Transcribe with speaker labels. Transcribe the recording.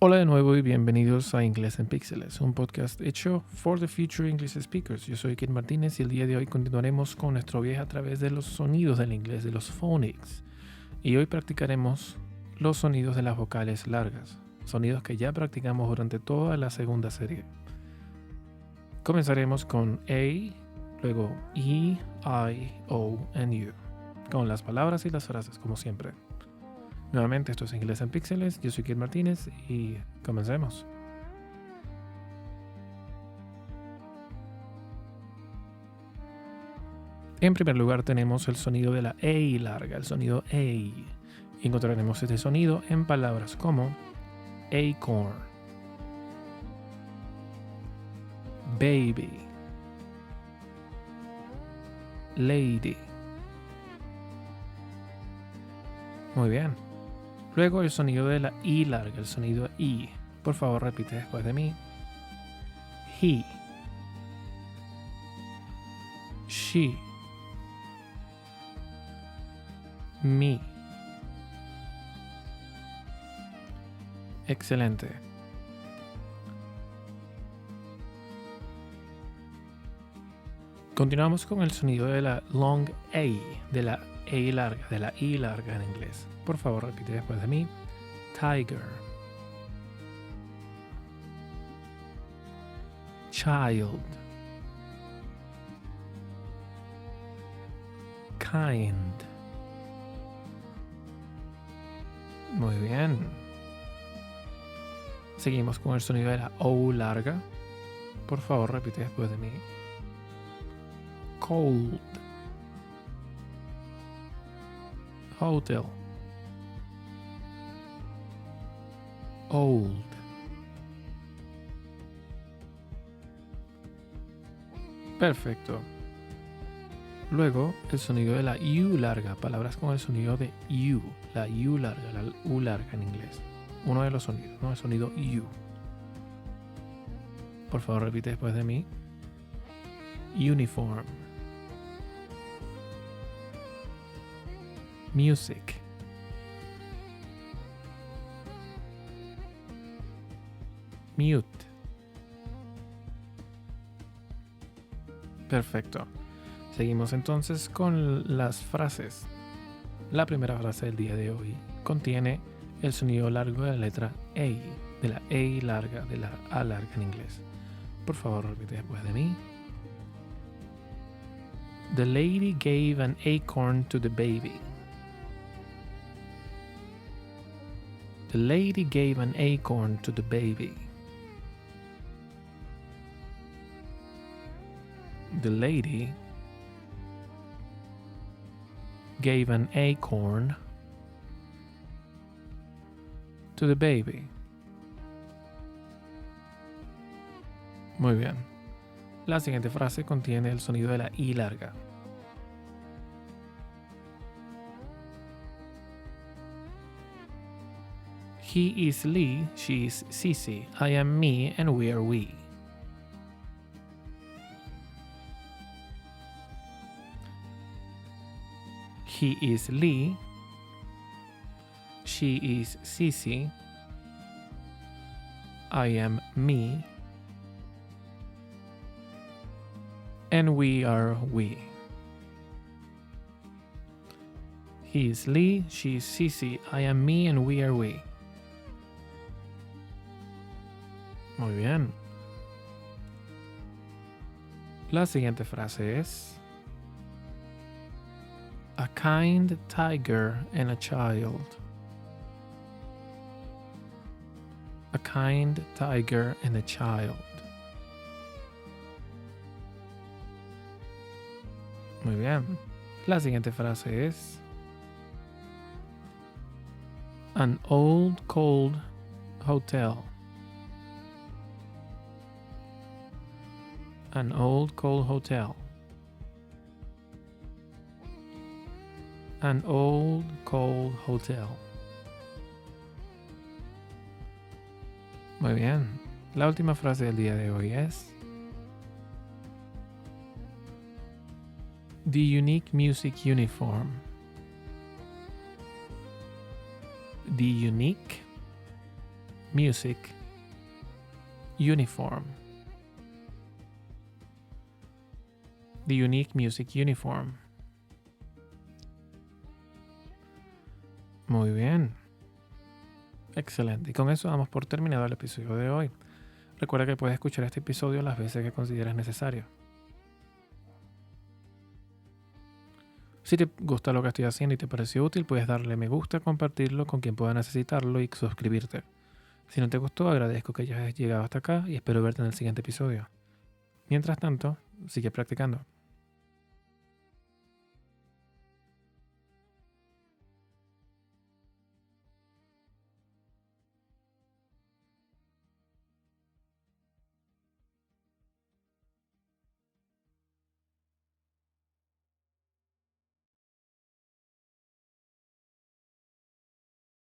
Speaker 1: Hola de nuevo y bienvenidos a Inglés en Píxeles, un podcast hecho for the future English speakers. Yo soy Kit Martínez y el día de hoy continuaremos con nuestro viaje a través de los sonidos del inglés, de los phonics. Y hoy practicaremos los sonidos de las vocales largas, sonidos que ya practicamos durante toda la segunda serie. Comenzaremos con A, luego E, I, O, and U, con las palabras y las frases como siempre. Nuevamente, esto es Inglés en Píxeles, yo soy Kit Martínez y comencemos. En primer lugar tenemos el sonido de la A larga, el sonido A. Y encontraremos este sonido en palabras como acorn, baby, lady. Muy bien. Luego el sonido de la I larga, el sonido I. Por favor, repite después de mí. He, she, me. Excelente. Continuamos con el sonido de la long A, de la A larga, de la I larga en inglés. Por favor, repite después de mí. Tiger, child, kind. Muy bien. Seguimos con el sonido de la O larga. Por favor, repite después de mí. Cold, hotel, old. Perfecto. Luego el sonido de la U larga, palabras con el sonido de U, la U larga, la U larga en inglés. Uno de los sonidos, ¿no? El sonido U. Por favor, repite después de mí. Uniform, music, mute. Perfecto. Seguimos entonces con las frases. La primera frase del día de hoy contiene el sonido largo de la letra A, de la A larga, de la A larga en inglés. Por favor, repite después de mí. The lady gave an acorn to the baby. The lady gave an acorn to the baby. The lady gave an acorn to the baby. Muy bien. La siguiente frase contiene el sonido de la I larga. He is Lee, she is Sissy, I am me, and we are we. He is Lee, she is Sissy, I am me, and we are we. He is Lee, she is Sissy, I am me, and we are we. Muy bien. La siguiente frase es: a kind tiger and a child. A kind tiger and a child. Muy bien. La siguiente frase es: an old cold hotel. An old cold hotel. An old cold hotel. Muy bien. La última frase del día de hoy es: the unique music uniform. The unique Music Uniform. The Unique Music Uniform. Muy bien. Excelente. Y con eso damos por terminado el episodio de hoy. Recuerda que puedes escuchar este episodio las veces que consideres necesario. Si te gusta lo que estoy haciendo y te pareció útil, puedes darle me gusta, compartirlo con quien pueda necesitarlo y suscribirte. Si no te gustó, agradezco que hayas llegado hasta acá y espero verte en el siguiente episodio. Mientras tanto, sigue practicando.